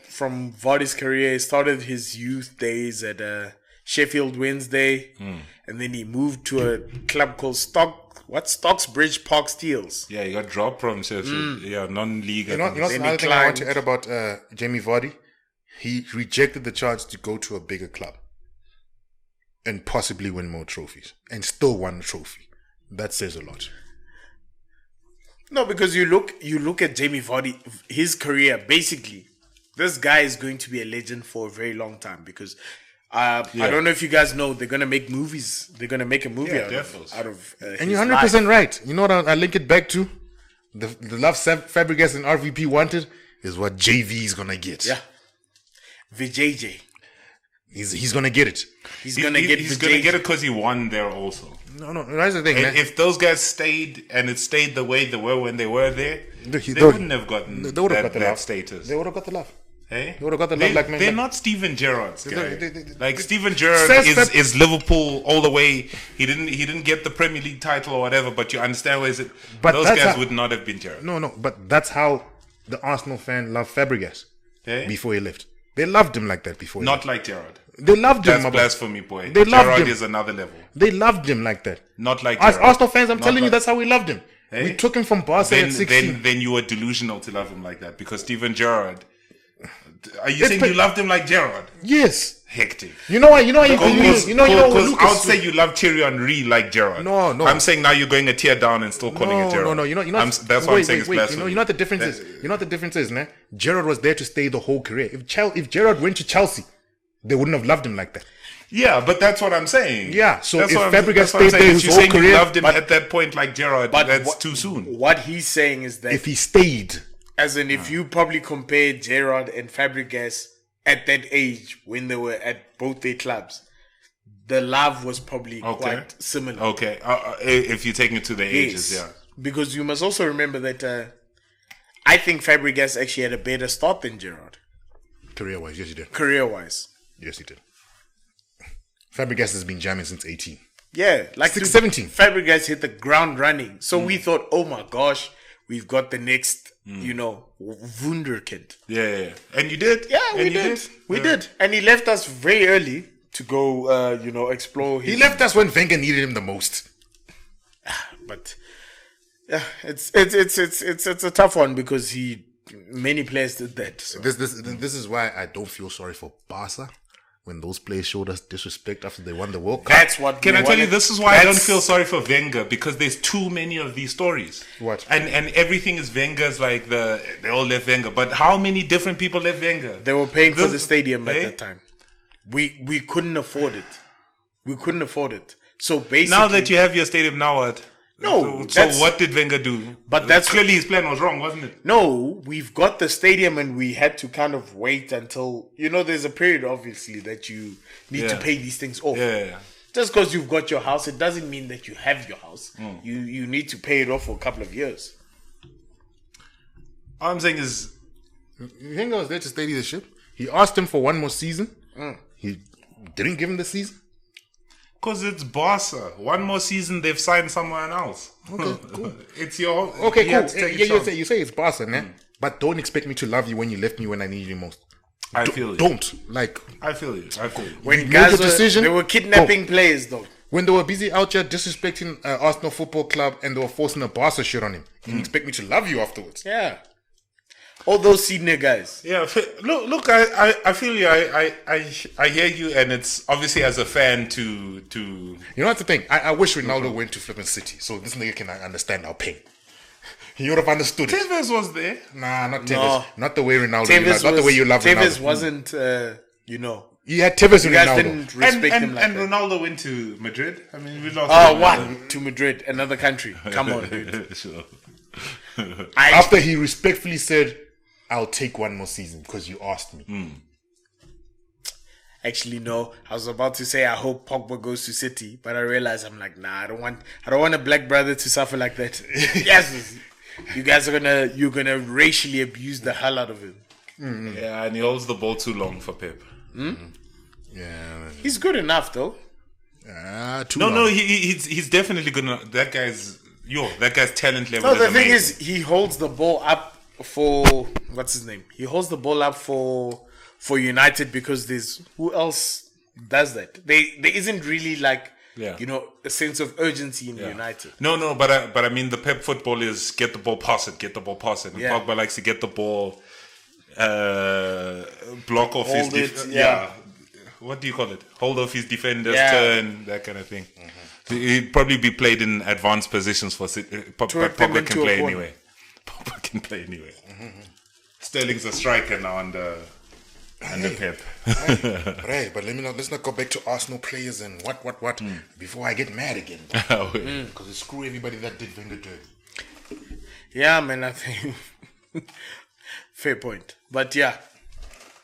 Speaker 2: from Vardy's career, he started his youth days at Sheffield Wednesday, and then he moved to a club called Stocksbridge Park Steels.
Speaker 3: Yeah, he got dropped from Sheffield. Yeah, non-league.
Speaker 1: You know another thing I want to add about Jamie Vardy? He rejected the chance to go to a bigger club and possibly win more trophies, and still won a trophy. That says a lot.
Speaker 2: No, because you look at Jamie Vardy, his career, basically, this guy is going to be a legend for a very long time because I don't know if you guys know, they're going to make movies. They're going to make a movie out of
Speaker 1: and you're 100% right. You know what I link it back to? The love Fabregas and RVP wanted is what JV is going to get.
Speaker 2: Yeah. VJJ.
Speaker 1: He's going to get it.
Speaker 2: He's going to get
Speaker 3: it because he won there also.
Speaker 1: No, that's the thing.
Speaker 3: If those guys stayed and it stayed the way they were when they were there, they wouldn't have gotten that status.
Speaker 1: They would have got the love.
Speaker 3: Hey?
Speaker 1: They would have got the love like men.
Speaker 3: They're not Steven Gerrard's guy. Steven Gerrard is Liverpool all the way. He didn't get the Premier League title or whatever, but you understand where is it? But those guys would not have been Gerrard.
Speaker 1: No, but that's how the Arsenal fan loved Fabregas before he left. They loved him like that before.
Speaker 3: Not like Gerrard.
Speaker 1: They loved him.
Speaker 3: That's blasphemy, boy.
Speaker 1: They loved
Speaker 3: Gerrard
Speaker 1: him.
Speaker 3: is another level.
Speaker 1: They loved him like that.
Speaker 3: Not like
Speaker 1: As
Speaker 3: Gerrard.
Speaker 1: Arsenal fans, I'm telling you, that's how we loved him.
Speaker 3: Hey?
Speaker 1: We took him from Barca at 16.
Speaker 3: Then you were delusional to love him like that because Steven Gerrard. Are you saying you loved him like Gerrard?
Speaker 1: Yes.
Speaker 3: Hectic.
Speaker 1: You know why? Because
Speaker 3: I would say you love Thierry Henry like Gerrard.
Speaker 1: No.
Speaker 3: I'm saying now you're going a tier down and still calling it Gerrard.
Speaker 1: No.
Speaker 3: That's what I'm saying. It's blasphemy.
Speaker 1: You know what the difference is? You know what the difference is, man? Gerrard was there to stay the whole career. If Gerrard went to Chelsea, they wouldn't have loved him like that.
Speaker 3: Yeah, but that's what I'm saying.
Speaker 1: Yeah, so
Speaker 3: that's
Speaker 1: if Fabregas stayed there his whole career,
Speaker 3: you loved him at that point like Gerrard, but that's too soon.
Speaker 2: What he's saying is that
Speaker 1: if he stayed,
Speaker 2: as in if you probably compare Gerrard and Fabregas at that age when they were at both their clubs, the love was probably quite similar.
Speaker 3: Okay, if you take it to the ages, yeah.
Speaker 2: Because you must also remember that I think Fabregas actually had a better start than Gerrard.
Speaker 1: Career-wise, yes, he did.
Speaker 2: Career-wise.
Speaker 1: Yes, he did. Fabregas has been jamming since 18.
Speaker 2: Yeah, like
Speaker 1: 17.
Speaker 2: Fabregas hit the ground running. So we thought, oh my gosh, we've got the next, wunderkind.
Speaker 3: Yeah. And you did?
Speaker 2: Yeah, we did. We did. And he left us very early to go, explore his...
Speaker 1: He left us when Wenger needed him the most.
Speaker 2: But yeah, it's a tough one because many players did that. So.
Speaker 1: This is why I don't feel sorry for Barca when those players showed us disrespect after they won the World Cup.
Speaker 2: That's what.
Speaker 3: Can
Speaker 2: we
Speaker 3: I tell you,
Speaker 2: wanted.
Speaker 3: this is why I don't
Speaker 2: That's-
Speaker 3: feel sorry for Wenger, because there's too many of these stories.
Speaker 1: What?
Speaker 3: And everything is Wenger's, like they all left Wenger. But how many different people left Wenger?
Speaker 2: They were paying for
Speaker 3: This-
Speaker 2: the stadium at
Speaker 3: eh?
Speaker 2: that time. We couldn't afford it. We couldn't afford it. So basically,
Speaker 3: Now that you have your stadium, now what?
Speaker 2: No,
Speaker 3: So
Speaker 2: that's-
Speaker 3: what did Wenger do?
Speaker 2: But that's-
Speaker 3: clearly his plan was wrong, wasn't it?
Speaker 2: no, we've got the stadium and we had to kind of wait until there's a period obviously that you need to
Speaker 3: Yeah.
Speaker 2: pay these things off.
Speaker 3: Yeah.
Speaker 2: Just because you've got your house, it doesn't mean that you have your house. You need to pay it off for a couple of years.
Speaker 3: All I'm saying is,
Speaker 1: Wenger was there to steady the ship. He asked him for one more season. He didn't give him the season.
Speaker 3: because it's Barca. One more season, they've signed someone else.
Speaker 1: Okay, cool.
Speaker 3: It's your...
Speaker 1: Okay,
Speaker 3: you
Speaker 1: cool.
Speaker 3: have to take a
Speaker 1: Yeah,
Speaker 3: chance.
Speaker 1: you say it's Barca, man. But don't expect me to love you when you left me when I needed you most.
Speaker 3: I feel you.
Speaker 1: Don't. Like,
Speaker 3: I feel you.
Speaker 2: When
Speaker 1: You made
Speaker 2: guys
Speaker 1: your
Speaker 2: were,
Speaker 1: decision,
Speaker 2: they were kidnapping players though.
Speaker 1: when they were busy out here disrespecting Arsenal Football Club and they were forcing a Barca shit on him, you didn't expect me to love you afterwards.
Speaker 2: Yeah. All those senior guys.
Speaker 3: Yeah, look. I feel you. I hear you, and it's obviously as a fan to.
Speaker 1: You know what's the thing? I wish Ronaldo went to flipping City, so this nigga can understand our pain. He would have understood it.
Speaker 3: Tevez was there.
Speaker 1: Nah, not Tevez.
Speaker 2: No.
Speaker 1: Not the way Ronaldo.
Speaker 2: Tevez
Speaker 1: not the way you love
Speaker 2: Tevez
Speaker 1: Ronaldo.
Speaker 2: wasn't,
Speaker 1: You had Tevez and
Speaker 2: you guys
Speaker 1: Ronaldo.
Speaker 2: didn't respect him like
Speaker 3: And
Speaker 2: that.
Speaker 3: Ronaldo went to Madrid. I mean, we lost.
Speaker 2: Oh, what? To Madrid, another country. Come on, dude.
Speaker 3: Sure.
Speaker 1: After he respectfully said, "I'll take one more season because you asked me."
Speaker 2: Actually, no. I was about to say I hope Pogba goes to City, but I realized I'm like, nah. I don't want a black brother to suffer like that. Yes, you guys are you're gonna racially abuse the hell out of him.
Speaker 3: Yeah, and he holds the ball too long for Pep.
Speaker 1: Yeah.
Speaker 2: He's good enough though.
Speaker 1: Too
Speaker 3: No,
Speaker 1: long.
Speaker 3: no, he's definitely gonna. That guy's talent level.
Speaker 2: No, the
Speaker 3: is
Speaker 2: thing
Speaker 3: amazing.
Speaker 2: is, he holds the ball up for what's his name? He holds the ball up for United because there's who else does that? There isn't really like a sense of urgency in United.
Speaker 3: No, but I mean the Pep football is get the ball, pass it. And
Speaker 2: Yeah.
Speaker 3: Pogba likes to get the ball, block off
Speaker 2: Hold
Speaker 3: his
Speaker 2: it, yeah.
Speaker 3: What do you call it? Hold off his defender's
Speaker 2: Yeah.
Speaker 3: turn, that kind of thing. He'd probably be played in advanced positions for City, but
Speaker 2: Twerk them
Speaker 3: Pogba
Speaker 2: into
Speaker 3: can
Speaker 2: a
Speaker 3: play
Speaker 2: corner.
Speaker 3: anyway. Pogba can play anyway. Sterling's a striker now under Pep.
Speaker 1: Right, but let's not go back to Arsenal players and what before I get mad again. Because screw everybody that did Wenger dirty.
Speaker 2: Yeah, man, I think fair point. But yeah,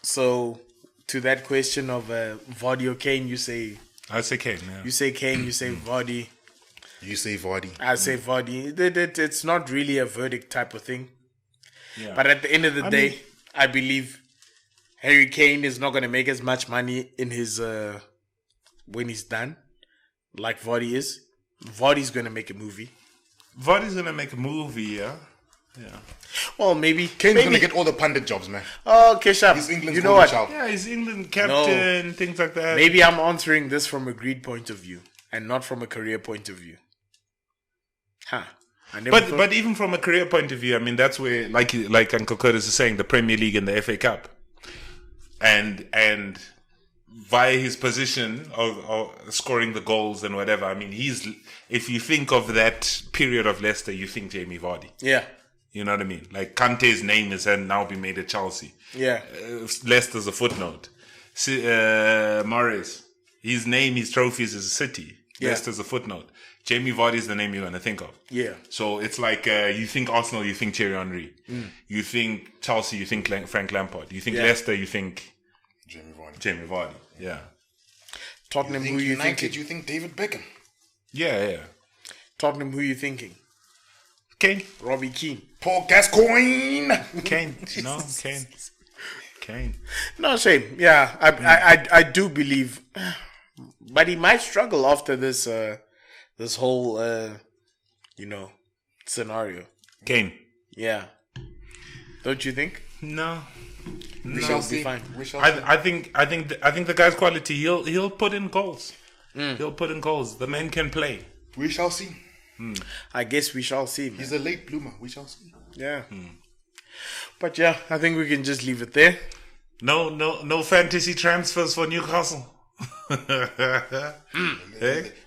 Speaker 2: so to that question of Vardy or Kane, you say
Speaker 3: I'd say Kane. Yeah.
Speaker 2: you say Vardy.
Speaker 1: You say Vardy.
Speaker 2: I say Vardy. It's not really a verdict type of thing.
Speaker 3: Yeah.
Speaker 2: But at the end of the day, I believe Harry Kane is not going to make as much money in his when he's done, like Vardy is. Vardy's going to make a movie.
Speaker 3: Vardy's gonna make a movie, yeah.
Speaker 2: Well, maybe
Speaker 1: Kane's
Speaker 2: maybe.
Speaker 1: gonna get all the pundit jobs, man.
Speaker 2: Oh, okay, sharp.
Speaker 1: He's England's
Speaker 2: You know
Speaker 1: golden
Speaker 2: what?
Speaker 1: child.
Speaker 3: Yeah, he's England captain, things like that.
Speaker 2: Maybe I'm answering this from a greed point of view and not from a career point of view. Huh. I never thought-
Speaker 3: But even from a career point of view, I mean that's where like Uncle Curtis is saying, the Premier League and the FA Cup, and via his position of scoring the goals and whatever. I mean, if you think of that period of Leicester, you think Jamie Vardy.
Speaker 2: yeah,
Speaker 3: You know what I mean? Like Kante's name has now been made at Chelsea.
Speaker 2: yeah,
Speaker 3: Leicester's a footnote. Morris, his name, his trophies is a City.
Speaker 2: Yeah.
Speaker 3: Leicester's a footnote. Jamie Vardy is the name you're going to think of.
Speaker 2: yeah.
Speaker 3: So it's like you think Arsenal, you think Thierry Henry. You think Chelsea, you think Frank Lampard. You think
Speaker 2: Yeah.
Speaker 3: Leicester, you think
Speaker 1: Jamie Vardy.
Speaker 3: Yeah.
Speaker 2: Tottenham,
Speaker 1: Think
Speaker 2: who you
Speaker 1: United,
Speaker 2: thinking?
Speaker 1: you think David Beckham.
Speaker 3: Yeah.
Speaker 2: Tottenham, who you thinking?
Speaker 3: Kane.
Speaker 2: Robbie Keane.
Speaker 1: Paul Gascoigne.
Speaker 3: Kane. No, Kane.
Speaker 2: No shame. Yeah, I do believe, but he might struggle after this this whole scenario.
Speaker 3: Kane.
Speaker 2: Yeah, don't you think?
Speaker 3: No.
Speaker 1: We shall
Speaker 2: be
Speaker 1: see.
Speaker 2: fine.
Speaker 1: We shall see.
Speaker 3: I think the guy's quality. He'll put in goals. He'll put in goals. The man can play.
Speaker 1: We shall see.
Speaker 2: I guess we shall see. Man.
Speaker 1: He's a late bloomer. We shall see.
Speaker 2: Yeah. But yeah, I think we can just leave it there.
Speaker 3: No fantasy transfers for Newcastle.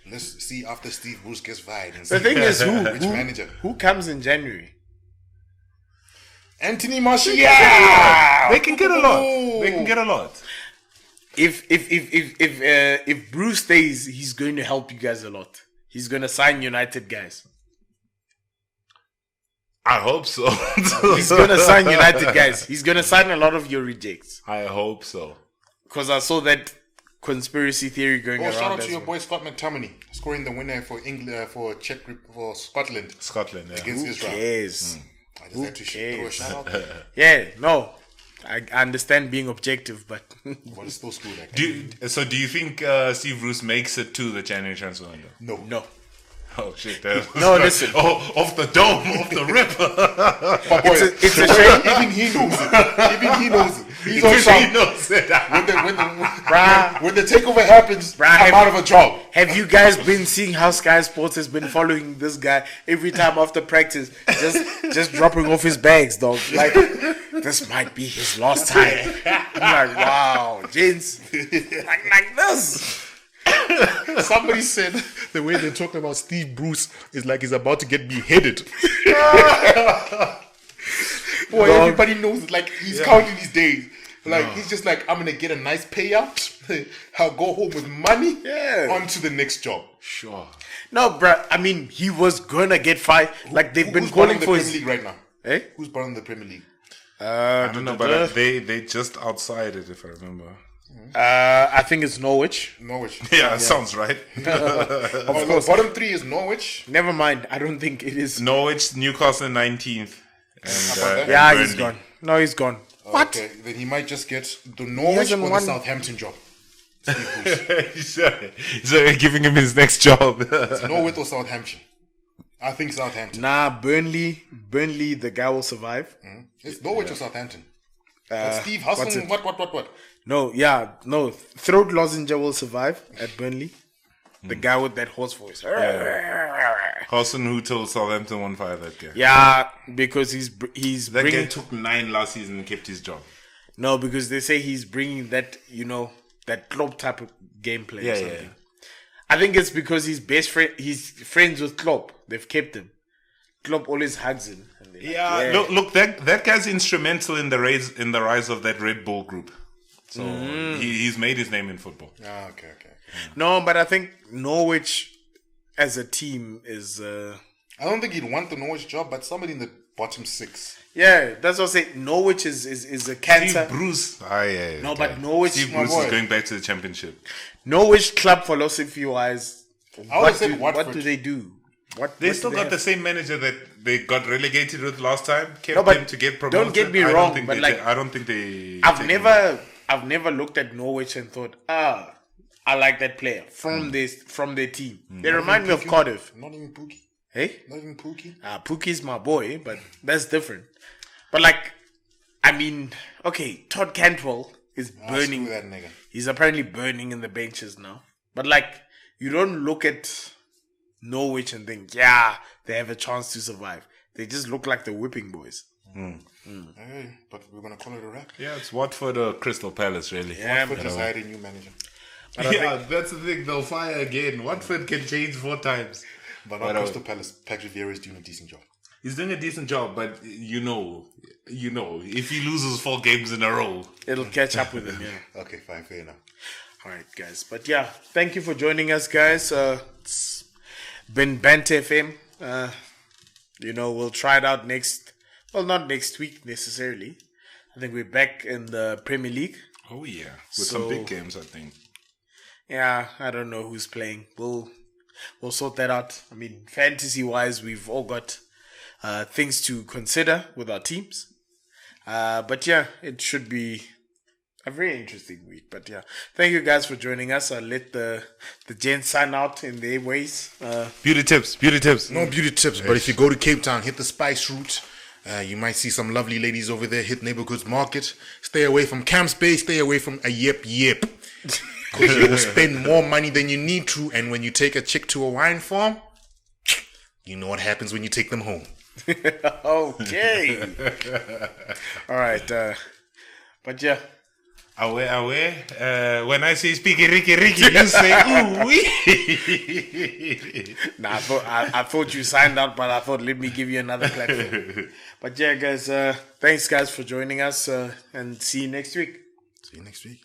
Speaker 1: Let's see after Steve Bruce gets fired. And
Speaker 2: The
Speaker 1: see
Speaker 2: thing is,
Speaker 1: which manager?
Speaker 2: who comes in January?
Speaker 1: Anthony Martial.
Speaker 3: They can get a lot. They can get a lot.
Speaker 2: If Bruce stays, he's going to help you guys a lot. He's going to sign United guys.
Speaker 3: I hope so.
Speaker 2: He's going to sign United guys. He's going to sign a lot of your rejects.
Speaker 3: I hope so.
Speaker 2: Because I saw that conspiracy theory going around.
Speaker 1: Shout out to
Speaker 2: as
Speaker 1: your
Speaker 2: well.
Speaker 1: boy Scott McTominay scoring the winner for England for Scotland.
Speaker 3: Scotland, yeah.
Speaker 1: Against
Speaker 2: Who
Speaker 1: Israel.
Speaker 2: cares?
Speaker 1: I just had to throw a shout out.
Speaker 2: Yeah, no. I understand being objective, but
Speaker 1: But it's still screwed. Like
Speaker 3: Do you think Steve Bruce makes it to the January transfer window?
Speaker 2: no.
Speaker 3: Oh shit!
Speaker 2: No, listen.
Speaker 3: Off the dome, off the rip.
Speaker 1: But boy,
Speaker 2: It's a shame.
Speaker 1: even he knows it. Even he knows it. He's on
Speaker 3: He
Speaker 1: some.
Speaker 3: knows it.
Speaker 1: When the takeover happens, I'm out of a job.
Speaker 2: Have you guys been seeing how Sky Sports has been following this guy every time after practice, just dropping off his bags, dog? Like, this might be his last time. I'm like, wow, gents, like this.
Speaker 1: Somebody said the way they're talking about Steve Bruce is like he's about to get beheaded. Boy, everybody knows it. Like he's counting his days. Like he's just like, I'm gonna get a nice payout. I'll go home with money.
Speaker 2: Yeah.
Speaker 1: On to the next job.
Speaker 3: Sure.
Speaker 2: No, bruh. I mean, he was gonna get fired. Like they've been
Speaker 1: Who's
Speaker 2: calling
Speaker 1: running the
Speaker 2: for
Speaker 1: Premier
Speaker 2: his.
Speaker 1: League right now?
Speaker 2: Eh?
Speaker 1: Who's running the Premier League?
Speaker 3: I don't know, but they just outside it, if I remember.
Speaker 2: I think it's Norwich.
Speaker 1: Norwich.
Speaker 3: Yeah, sounds right.
Speaker 1: Of course. Bottom three is Norwich.
Speaker 2: Never mind. I don't think it is.
Speaker 3: Norwich, Newcastle 19th. And,
Speaker 2: Yeah,
Speaker 3: and
Speaker 2: he's
Speaker 3: Burnley.
Speaker 2: gone. No, he's gone. What?
Speaker 1: Okay, then he might just get the Norwich
Speaker 2: hasn't
Speaker 1: or the
Speaker 2: won.
Speaker 1: Southampton job. Steve Bruce.
Speaker 3: so giving him his next job.
Speaker 1: Norwich or Southampton? I think Southampton.
Speaker 2: Nah, Burnley, the guy will survive.
Speaker 1: It's Norwich or Southampton. Steve
Speaker 2: what's
Speaker 1: Hustle,
Speaker 2: it?
Speaker 1: what?
Speaker 2: No, Throat Lozenge will survive at Burnley. The guy with that hoarse voice.
Speaker 3: Hosson, who told Southampton 1-5 that guy.
Speaker 2: Yeah, because he's
Speaker 3: That guy
Speaker 2: bringing.
Speaker 3: took 9 last season and kept his job.
Speaker 2: No, because they say he's bringing that that Klopp type of gameplay.
Speaker 3: Yeah,
Speaker 2: or
Speaker 3: yeah.
Speaker 2: something. I think it's because he's best friend. He's friends with Klopp. They've kept him. Klopp always hugs him. And they're like,
Speaker 3: Look, that guy's instrumental in the rise of that Red Bull group. So he's made his name in football.
Speaker 1: Ah, okay.
Speaker 2: No, but I think Norwich as a team is.
Speaker 1: I don't think he'd want the Norwich job, but somebody in the bottom 6.
Speaker 2: Yeah, that's what I say. Norwich is a cancer.
Speaker 3: Steve Bruce.
Speaker 2: No, but Norwich.
Speaker 3: Steve
Speaker 1: my
Speaker 3: Bruce
Speaker 1: boy.
Speaker 3: is going back to the championship.
Speaker 2: Norwich club philosophy wise.
Speaker 1: I would say
Speaker 2: What
Speaker 1: Watford.
Speaker 2: do they do?
Speaker 3: They
Speaker 2: what
Speaker 3: still
Speaker 2: do
Speaker 3: got
Speaker 2: have?
Speaker 3: the same manager that they got relegated with last time. Kept
Speaker 2: No, but
Speaker 3: them to get promoted.
Speaker 2: don't get me
Speaker 3: I don't
Speaker 2: wrong,
Speaker 3: think
Speaker 2: but
Speaker 3: they
Speaker 2: like,
Speaker 3: I don't think they.
Speaker 2: I've never looked at Norwich and thought, I like that player from their team. They remind me of Cardiff.
Speaker 1: Not even Pookie.
Speaker 2: Hey?
Speaker 1: Not even Pookie.
Speaker 2: Pookie's my boy, but that's different. But like, I mean, okay, Todd Cantwell is burning.
Speaker 1: Screw that nigga.
Speaker 2: He's apparently burning in the benches now. But like, you don't look at Norwich and think, they have a chance to survive. They just look like the whipping boys.
Speaker 1: Hey, but we're gonna call it a wrap.
Speaker 3: Yeah, it's Watford or Crystal Palace, really.
Speaker 1: Watford has hired a new manager.
Speaker 3: That's the thing. They'll fire again. Watford can change 4 times.
Speaker 1: But not Crystal Palace. Patrick Vieira is doing a decent job.
Speaker 3: He's doing a decent job, but you know, if he loses 4 games in a row,
Speaker 2: It'll catch up with him, yeah.
Speaker 1: Okay, fine, fair enough.
Speaker 2: All right, guys. But yeah, thank you for joining us, guys. It's been Banter FM. We'll try it out not next week necessarily. I think we're back in the Premier League.
Speaker 3: oh yeah, with some big games, I think.
Speaker 2: Yeah, I don't know who's playing. We'll sort that out. I mean, fantasy-wise, we've all got things to consider with our teams. But yeah, it should be a very interesting week. But yeah, thank you guys for joining us. I'll let the gents sign out in their ways.
Speaker 3: Beauty tips.
Speaker 1: No beauty tips, but if you go to Cape Town, hit the Spice route. You might see some lovely ladies over there. Hit Neighborhoods Market. Stay away from Camp Space. Stay away from a yip. Because you will spend more money than you need to. And when you take a chick to a wine farm, you know what happens when you take them home.
Speaker 2: Okay. All right. But yeah,
Speaker 3: Aware. When I say speaking Ricky, you say ooh wee.
Speaker 2: Nah, I thought you signed out, but I thought let me give you another platform. But yeah, guys, thanks guys for joining us, and see you next week.
Speaker 1: See you next week.